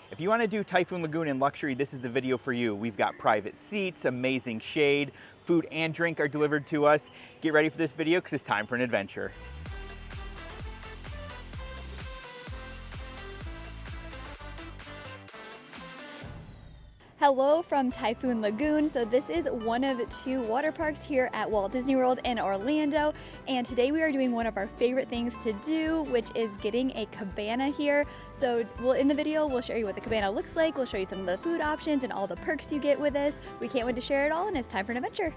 If you want to do Typhoon Lagoon in luxury, this is the video for you. We've got private seats, amazing shade, food and drink are delivered to us. Get ready for this video because it's time for an adventure. Hello from Typhoon Lagoon. So this is one of two water parks here at Walt Disney World in Orlando. And today we are doing one of our favorite things to do, which is getting a cabana here. So in the video, we'll show you what the cabana looks like. We'll show you some of the food options and all the perks you get with this. We can't wait to share it all, and it's time for an adventure.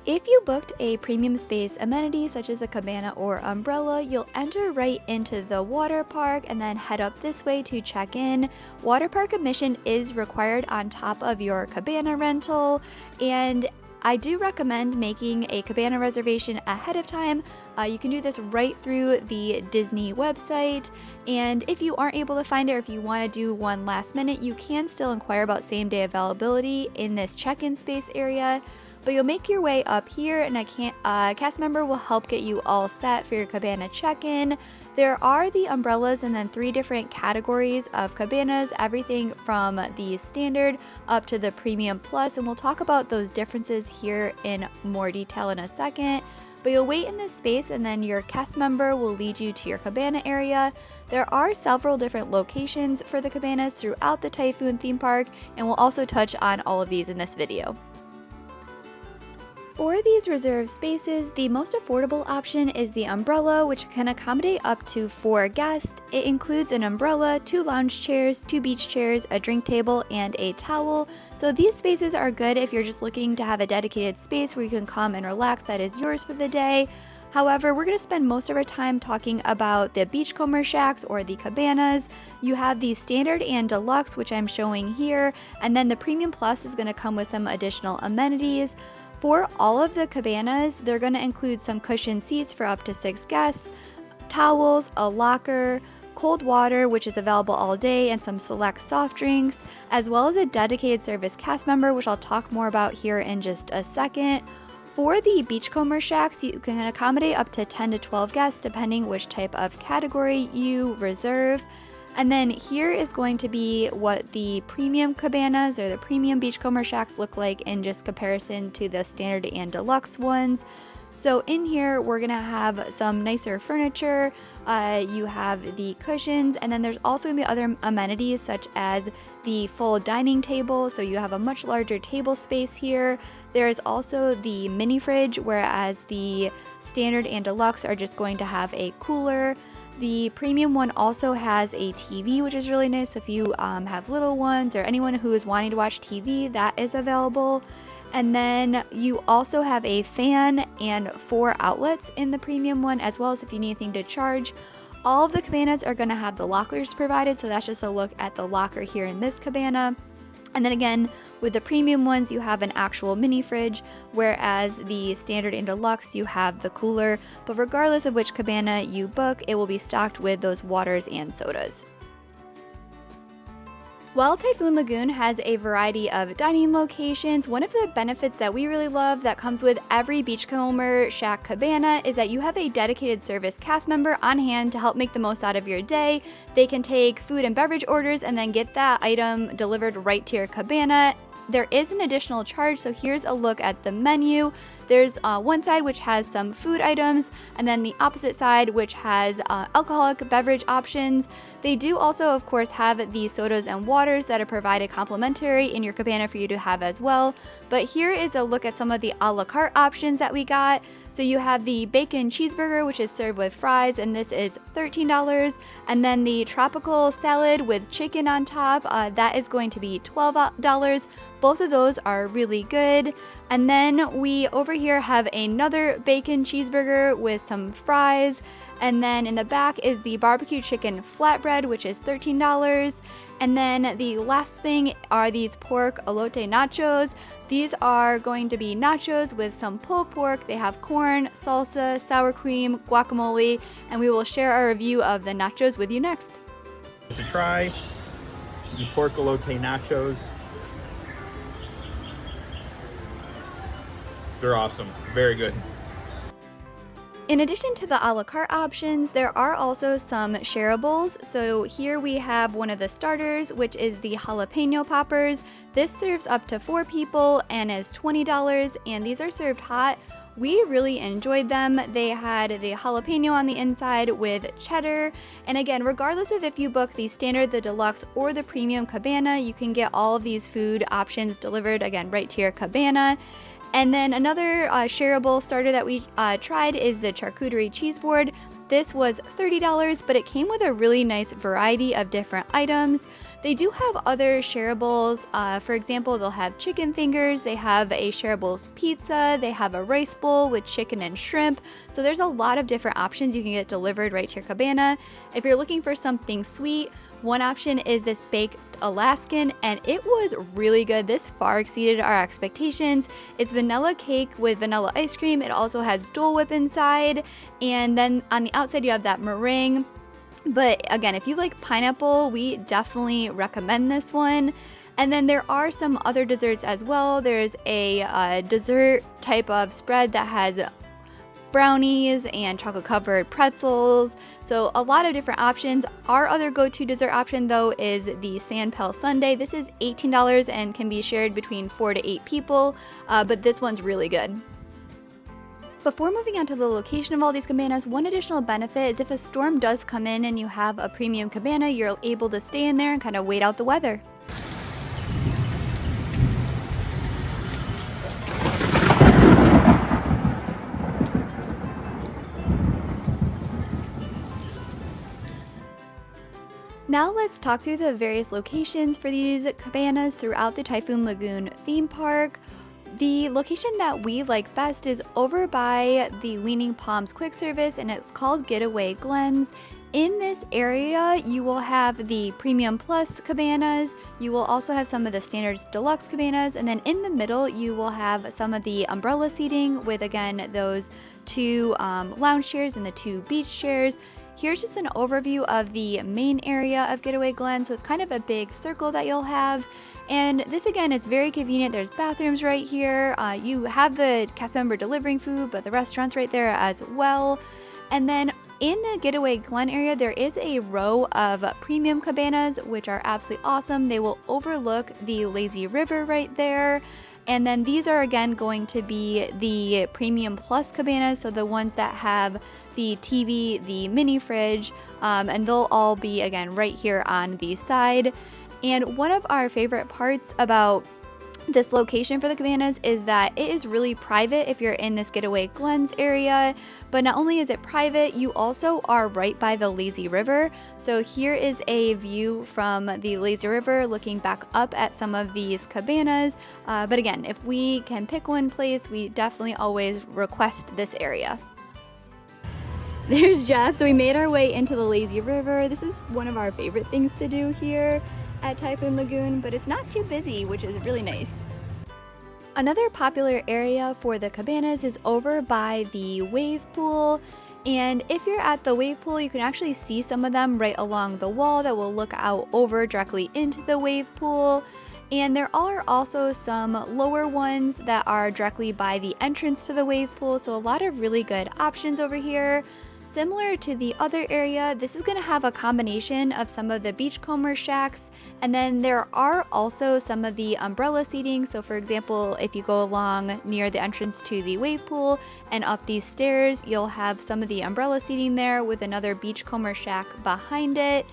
If you booked a premium space amenity such as a cabana or umbrella, you'll enter right into the water park and then head up this way to check in. Water park admission is required on top of your cabana rental, and I do recommend making a cabana reservation ahead of time. You can do this right through the Disney website, and if you aren't able to find it or if you want to do one last minute, you can still inquire about same-day availability in this check-in space area. But you'll make your way up here, and a cast member will help get you all set for your cabana check-in. There are the umbrellas and then 3 different categories of cabanas, everything from the standard up to the premium plus, and we'll talk about those differences here in more detail in a second. But you'll wait in this space, and then your cast member will lead you to your cabana area. There are several different locations for the cabanas throughout the Typhoon theme park, and we'll also touch on all of these in this video. For these reserved spaces, the most affordable option is the umbrella, which can accommodate up to 4 guests. It includes an umbrella, 2 lounge chairs, 2 beach chairs, a drink table, and a towel. So these spaces are good if you're just looking to have a dedicated space where you can come and relax that is yours for the day. However, we're going to spend most of our time talking about the Beachcomber Shacks or the cabanas. You have the standard and deluxe, which I'm showing here, and then the premium plus is going to come with some additional amenities. For all of the cabanas, they're going to include some cushioned seats for up to 6 guests, towels, a locker, cold water, which is available all day, and some select soft drinks, as well as a dedicated service cast member, which I'll talk more about here in just a second. For the Beachcomber Shacks, you can accommodate up to 10 to 12 guests, depending which type of category you reserve. And then here is going to be what the premium cabanas or the premium Beachcomber Shacks look like in just comparison to the standard and deluxe ones. So in here, we're gonna have some nicer furniture, you have the cushions, and then there's also gonna be other amenities such as the full dining table, so you have a much larger table space here. There's also the mini fridge, whereas the standard and deluxe are just going to have a cooler. The premium one also has a TV, which is really nice. So if you have little ones or anyone who is wanting to watch TV, that is available. And then you also have a fan and 4 outlets in the premium one, as well as if you need anything to charge. All of the cabanas are going to have the lockers provided, so that's just a look at the locker here in this cabana. And then again, with the premium ones, you have an actual mini fridge, whereas the standard and deluxe, you have the cooler. But regardless of which cabana you book, it will be stocked with those waters and sodas. While Typhoon Lagoon has a variety of dining locations, one of the benefits that we really love that comes with every Beachcomber Shack cabana is that you have a dedicated service cast member on hand to help make the most out of your day. They can take food and beverage orders and then get that item delivered right to your cabana. There is an additional charge, so here's a look at the menu. There's one side which has some food items, and then the opposite side which has alcoholic beverage options. They do also, of course, have the sodas and waters that are provided complimentary in your cabana for you to have as well. But here is a look at some of the a la carte options that we got. So you have the bacon cheeseburger, which is served with fries, and this is $13. And then the tropical salad with chicken on top, that is going to be $12. Both of those are really good. And then we over here have another bacon cheeseburger with some fries. And then in the back is the barbecue chicken flatbread, which is $13. And then the last thing are these pork elote nachos. These are going to be nachos with some pulled pork. They have corn, salsa, sour cream, guacamole, and we will share our review of the nachos with you next. To try the pork elote nachos. They're awesome, very good. In addition to the a la carte options, there are also some shareables. So here we have one of the starters, which is the jalapeno poppers. This serves up to 4 people and is $20, and these are served hot. We really enjoyed them. They had the jalapeno on the inside with cheddar. And again, regardless of if you book the standard, the deluxe, or the premium cabana, you can get all of these food options delivered, again, right to your cabana. And then another shareable starter that we tried is the charcuterie cheese board. This was $30, but it came with a really nice variety of different items. They do have other shareables. For example, they'll have chicken fingers, they have a shareable pizza, they have a rice bowl with chicken and shrimp. So there's a lot of different options you can get delivered right to your cabana. If you're looking for something sweet, one option is this baked Alaskan, and it was really good. This far exceeded our expectations. It's vanilla cake with vanilla ice cream. It also has Dole Whip inside, and then on the outside you have that meringue. But again, if you like pineapple, we definitely recommend this one. And then there are some other desserts as well. There's a dessert type of spread that has brownies and chocolate covered pretzels. So a lot of different options. Our other go-to dessert option though is the Sand Pal Sundae. This is $18 and can be shared between 4 to 8 people, but this one's really good. Before moving on to the location of all these cabanas, one additional benefit is if a storm does come in and you have a premium cabana, you're able to stay in there and kind of wait out the weather. Now let's talk through the various locations for these cabanas throughout the Typhoon Lagoon theme park. The location that we like best is over by the Leaning Palms Quick Service, and it's called Getaway Glens. In this area, you will have the Premium Plus cabanas. You will also have some of the Standards Deluxe cabanas, and then in the middle, you will have some of the umbrella seating with, again, those 2 lounge chairs and the 2 beach chairs. Here's just an overview of the main area of Getaway Glen. So it's kind of a big circle that you'll have. And this again is very convenient. There's bathrooms right here. You have the cast member delivering food, but the restaurant's right there as well. And then in the Getaway Glen area, there is a row of premium cabanas, which are absolutely awesome. They will overlook the lazy river right there. And then these are again going to be the Premium Plus cabanas, so the ones that have the TV, the mini fridge, and they'll all be again right here on the side. And one of our favorite parts about this location for the cabanas is that it is really private if you're in this Getaway Glens area, but not only is it private, you also are right by the lazy river. So here is a view from the lazy river looking back up at some of these cabanas. But again, if we can pick one place, we definitely always request this area. There's Jeff. So we made our way into the lazy river. This is one of our favorite things to do here at Typhoon Lagoon, but it's not too busy, which is really nice. Another popular area for the cabanas is over by the wave pool. And if you're at the wave pool, you can actually see some of them right along the wall that will look out over directly into the wave pool. And there are also some lower ones that are directly by the entrance to the wave pool. So a lot of really good options over here. Similar to the other area, this is going to have a combination of some of the Beachcomber Shacks, and then there are also some of the umbrella seating. So for example, if you go along near the entrance to the wave pool and up these stairs, you'll have some of the umbrella seating there with another Beachcomber Shack behind it.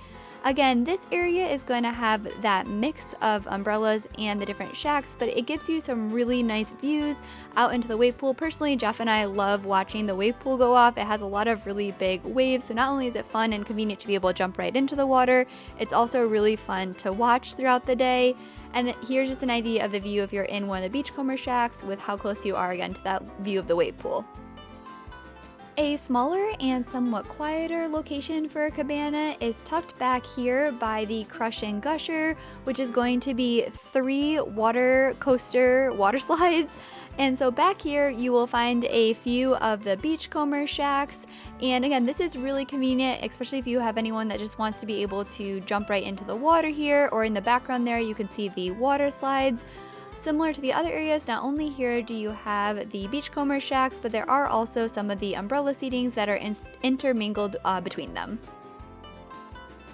Again, this area is going to have that mix of umbrellas and the different shacks, but it gives you some really nice views out into the wave pool. Personally, Jeff and I love watching the wave pool go off. It has a lot of really big waves, so not only is it fun and convenient to be able to jump right into the water, it's also really fun to watch throughout the day. And here's just an idea of the view if you're in one of the Beachcomber Shacks with how close you are again to that view of the wave pool. A smaller and somewhat quieter location for a cabana is tucked back here by the Crush and Gusher, which is going to be 3 water coaster water slides. And so back here you will find a few of the Beachcomber Shacks. And again, this is really convenient, especially if you have anyone that just wants to be able to jump right into the water here, or in the background there you can see the water slides. Similar to the other areas, not only here do you have the Beachcomber Shacks, but there are also some of the umbrella seatings that are intermingled between them.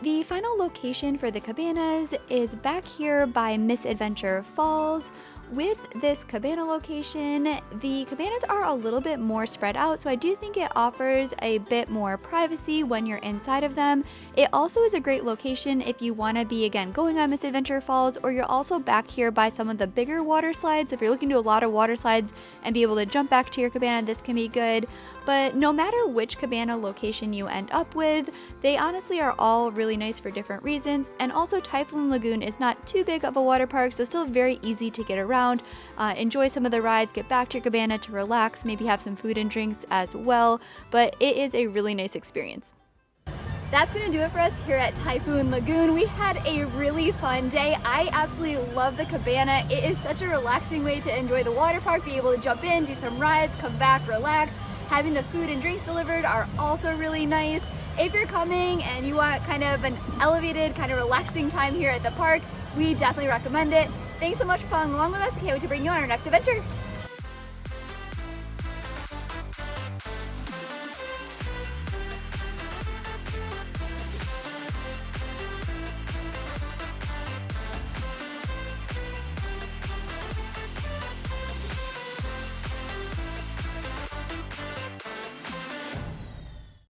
The final location for the cabanas is back here by Misadventure Falls. With this cabana location, the cabanas are a little bit more spread out, so I do think it offers a bit more privacy when you're inside of them. It also is a great location if you want to be, again, going on Misadventure Falls, or you're also back here by some of the bigger water slides. If you're looking to do a lot of water slides and be able to jump back to your cabana, this can be good. But no matter which cabana location you end up with, they honestly are all really nice for different reasons. And also Typhoon Lagoon is not too big of a water park, so still very easy to get around. Enjoy some of the rides, get back to your cabana to relax, maybe have some food and drinks as well, but it is a really nice experience. That's gonna do it for us here at Typhoon Lagoon. We had a really fun day. I absolutely love the cabana. It is such a relaxing way to enjoy the water park, be able to jump in, do some rides, come back, relax. Having the food and drinks delivered are also really nice. If you're coming and you want kind of an elevated, kind of relaxing time here at the park, we definitely recommend it. Thanks so much for following along with us. Can't wait to bring you on our next adventure.